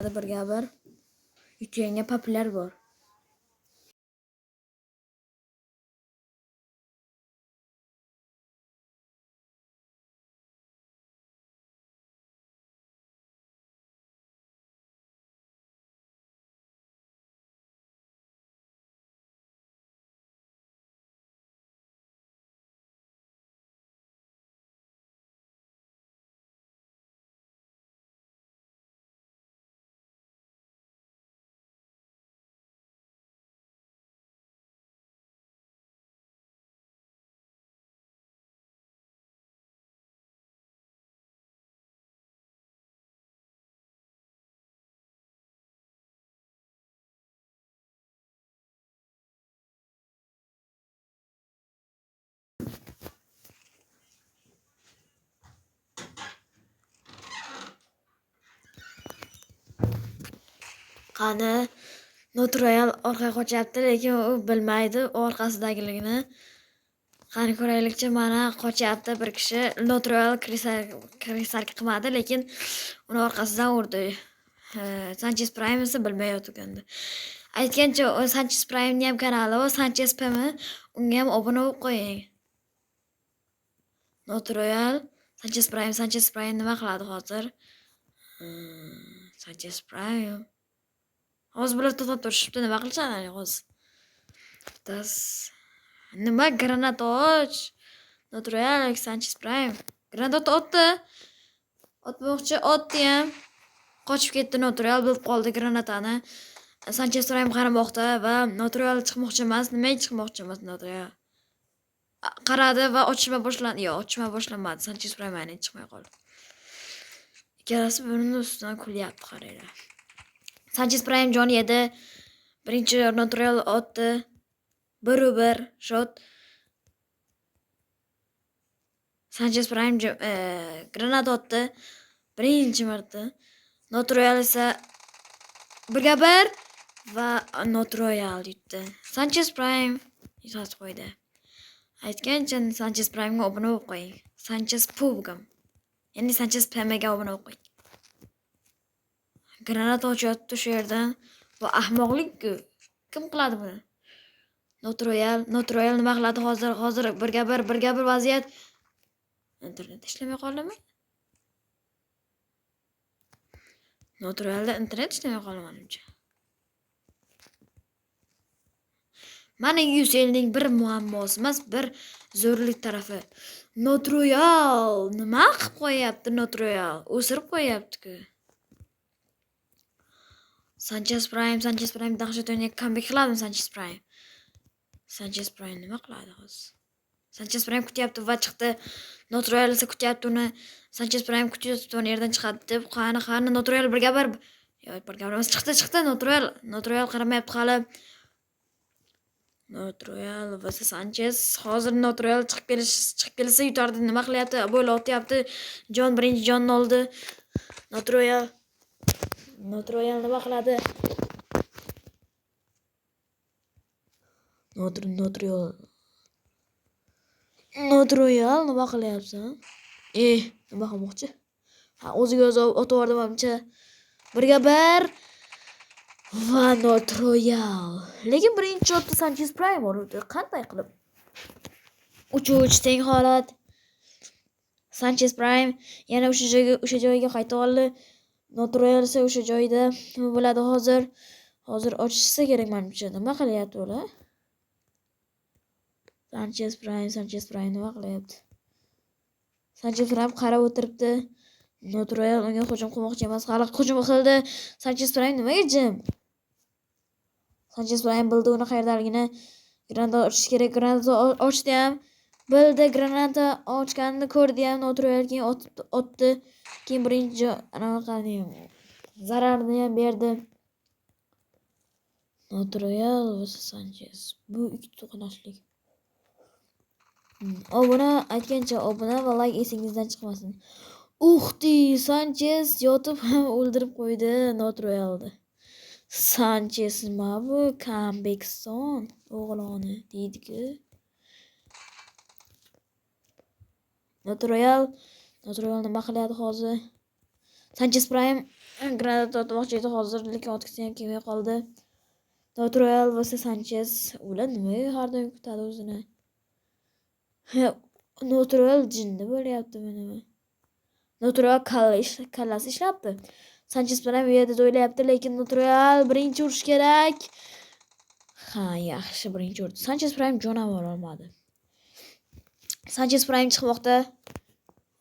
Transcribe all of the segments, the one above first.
qiladi birga bir. Yutuanga populyar bor. Qani Notroyal orqaga qochyapti, lekin u bilmaydi orqasidagiligini. Qani ko'raylikchi, mana qochyapti bir kishi. Notroyal krisarka qilmadi, lekin uni orqasidan urdi. Sanchez Prime esa bilmayotgandi. Aytgancha, Sanchez Prime'ning ham kanali bor, Sanchez PM, unga ham obuna bo'lib qo'ying. Notroyal, Sanchez Prime nima qiladi hozir? Sanchez Prime. Hozir bular to'xtab turishibdi, nima qilishadi hozir? Nima granat och? Notroyal, Sanchez Prime. Granat otdi. Otmoqchi, otdi ham. Qochib ketdi Notroyal, bilib qoldi granatani. Sanchez Prime qaramoqda va Notroyal chiqmoqchi emas. Nimaga chiqmoqchi emas Notroyal? Qaradi va ochishma boshlandi. Yo'q, ochishma boshlanmadi. Sanchez Prime ayni chiqmay qoldi. Ikkalasi birini ustidan kulyapti, qaranglar. Sanchez Prime jon yedi. Birinchi Notroyal otdi. 1-1 shot. Sanchez Prime granat otdi. Birinchi marta. Notroyal esa 1-1 va Notroyal yutdi. Sanchez Prime yutib qo'ydi. Aytgancha Sanchez Prime'ga obuna bo'lib qo'ying. Sanchez Pubgam. Ya'ni Sanchez PM'ga obuna bo'lib qo'ying. Granat ochyapti shu yerdan. Bu ahmoqlik-ku. Kim qiladi buni? Notroyal nima qiladi hozir? Hozir 1-1 vaziyat. Internet ishlamay qoldimi? Notroyalda internet ishlamay qoldi menimcha. Mana UCLning bir muammosi emas, bir zo'rlik tarafi. Notroyal nima qilib qo'yapti Notroyal? O'sirib qo'yapti-ku. Sanchez Prime dahshat o'ynab comeback qiladimi Sanchez Prime? Sanchez Prime nima qiladi hozir? Sanchez Prime kutyapti va chiqdi. Notroyal esa kutyapti uni. Sanchez Prime kutyapti, uni yerdan chiqadi deb. Qani Notroyal 1-1. Yo'q, 1-1 emas, chiqdi Notroyal qaramayapti hali. Notroyal va Sanchez. Hozir Notroyal chiqib kelsa yutardi. Nima qilyapti? Bo'yla otyapti. Birinchi jonni oldi. Notroyal nima qiladi? Notroyal nima qilyapsan? Nima qilmoqchi? O'ziga o'zi otib yubordim-chi. 1-1 va Notroyal. Lekin birinchi shotni Sanchez Prime urdi. Qanday qilib? 3-3 teng holat. Sanchez Prime yana o'sha joyga qayta oldi. Notroyal esa o'sha joyda. Nima bo'ladi hozir? Hozir ochishsa kerak menimcha. Nima qilyapti ular? Sanchez Prime nima qilyapti? Sanchez Prime qarab o'tiribdi. Notroyal unga hujum qilmoqchi emas, hali hujum qildi. Sanchez Prime nimaga jim? Sanchez Prime bildi uni qayerdaligini. Granata ochish kerak. Granata ochdi ham. Bildi granata ochganini ko'rdi ham. Notroyal keyin otdi. Keyin birinchi zararni ham berdi. Notroyal va Sanchez. Bu ikki to'qnashlik. Obuna aytgancha obuna va like esingizdan chiqmasin. Sanchez yotib ham o'ldirib qo'ydi Notroyalni. Sanchez nima bu? Comeback son o'g'loni deydi-ku. Notroyal nima qilyapti hozir? Sanchez Prime Granada otmoqchi edi hozir, lekin otgisi ham kelmay qoldi. Natural vs Sanchez. Ular nima har doim kutadi o'zini? Natural jinni bo'lyaptimi nima? Natural kallasi ishlabdi. Sanchez bilan bu yerda o'ylayapti, lekin Natural birinchi urish kerak. Ha, yaxshi birinchi urdi. Sanchez Prime jonavor olmadi. Sanchez Prime chiqmoqda.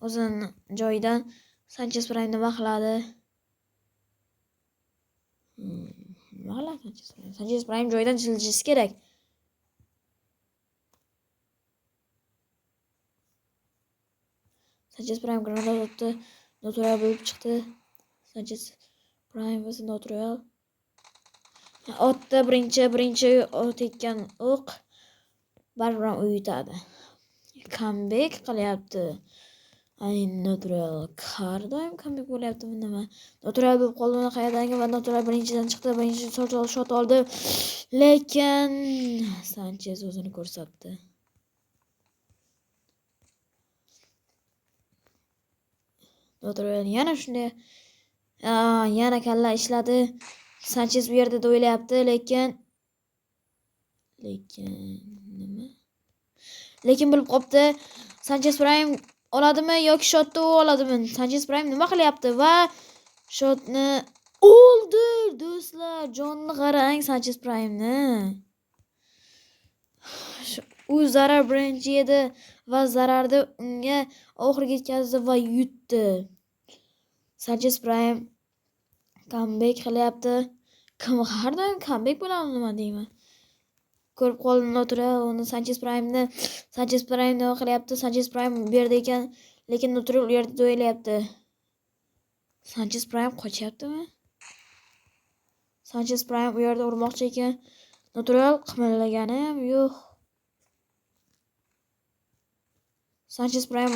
O'zini joyidan Sanchez Prime nima qiladi? Nima qiladi Sanchez Prime? Sanchez Prime joyidan jiljishi kerak. Sanchez Prime granada otdi. Natural bo'lib chiqdi. Sanchez Prime va Natural otdi birinchi tekkan o'q baribir uyutadi. Comeback qilyapti. Ay Natural har doim comeback bo'lyaptimi nima? Natural bo'lib qoldi qayerdagi va Natural birinchidan chiqdi. Birinchi shot oldi. Lekin Sanchez o'zini ko'rsatdi. Natural yana shunday yana kalla ishladi. Sanchez bu yerda o'ylayapti, lekin nima? Lekin bilib qopti. Sanchez Prime oladimi yoki shotni u oladimi? Sanchez Prime nima qilyapti va shotni oldi do'stlar. Jonni qarang Sanchez Prime'ni. U zarar birinchi edi va zararni unga oxiriga yetkazdi va yutdi. Sanchez Prime comeback qilyapti. Har doim comeback bo'ladi nima deyman. Ko'rib qoldim Natural uni Sanchez Prime nima qilyapti? Sanchez Prime bu yerda ekan, lekin Natural u yerda o'ylayapti. Sanchez Prime qochyaptimi? Sanchez Prime u yerda urmoqchi ekan. Natural qimillagani ham yo'q. Sanchez Prime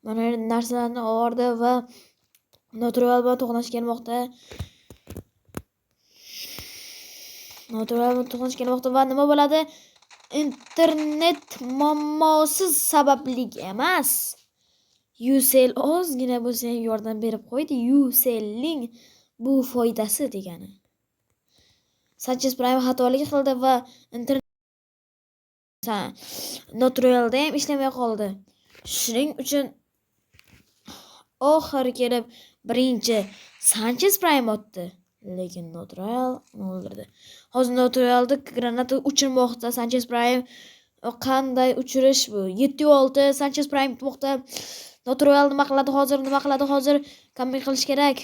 mana narsalarni oldi va Natural bilan to'qnash kelmoqda. Natural bilan to'qnash kelmoqda va nima bo'ladi? Internet muammosi sababli emas. Ucell ozgina bo'lsa ham yordam berib qo'ydi. Ucellning bu foydasi degani. Sanchez Prime xatolik qildi va internet Naturalda ham ishlamay qoldi. Shuning uchun oxiri kelib birinchi Sanchez Prime otdi, lekin Natural o'ldirdi. Hozir Naturalni granata uchirmoqda Sanchez Prime. Qanday uchirish bu? 7-6 Sanchez Prime tutmoqda. Natural nima qiladi hozir? Comeback qilish kerak.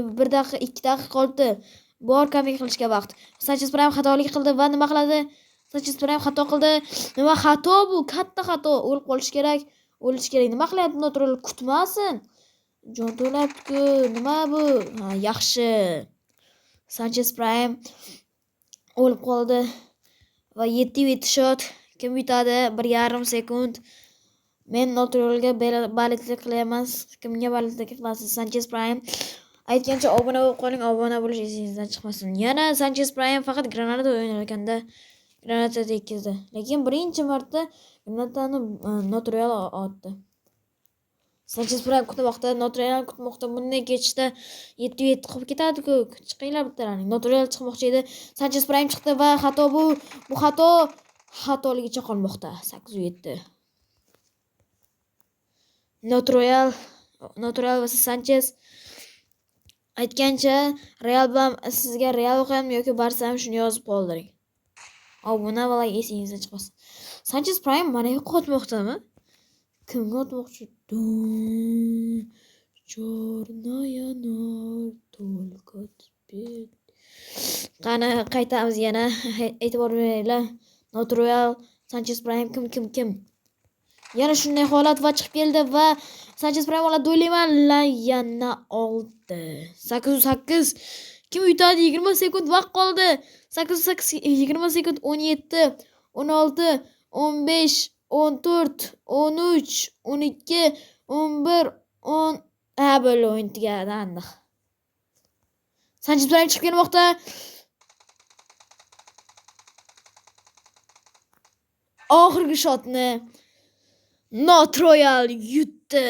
1 daqiqa, 2 daqiqa qoldi. Bor comeback qilishga vaqt. Sanchez Prime xatolik qildi va nima qiladi? Sanchez Prime xato qildi. Nima xato bu? Katta xato. O'lib qolish kerak. Nima qilyapti Natural? Kutmasin. Jon to'labdi-ku. Nima bu? Ha, yaxshi. Sanchez Prime o'lib qoldi va 7 shot. Kim yutadi? 1,5 sekund. Men Naturalga baliqlik qilyapman. Kimga baliqlik qilasiz? Sanchez Prime aytgancha obuna bo'lib qoling, obuna bo'lish esingizdan chiqmasin. Yana Sanchez Prime faqat granada o'ynar ekanda granata tekkizdi. Lekin birinchi marta granatani Natural otdi. Sanchez Prime kutmoqda, Natural kutmoqda. Bunday ketishda 7 qilib ketadi-ku. Chiqinglar bittalaring. Natural chiqmoqchi edi. Sanchez Prime chiqdi va xato bu xatoligicha qolmoqda. 8-7. Natural va Sanchez aytgancha Real bilan sizga Real o'qiyapmi yoki Barsa ham shuni yozib qoldiring. Obuna va like esingizdan chiqmasin. Sanchez Prime mana yo'q otmoqdami? Kimga otmoqchi? Chornaya nor только теперь. Qani qaytamiz yana. E'tibor beringlar. Natural, Sanchez Prime kim? Yana shunday holat va chiqib keldi va Sanchez Prime oladi o'ylayman. Yana oldi. 8-8. Kim yutadi? 20 sekund vaqt qoldi. 8-8 20 sekund 17 16 15 14 13 12 11 10 böyle o'yin tugadi aniq. Sanchez Prime chiqib kelmoqda. Oxirgi shotni Natural yutdi.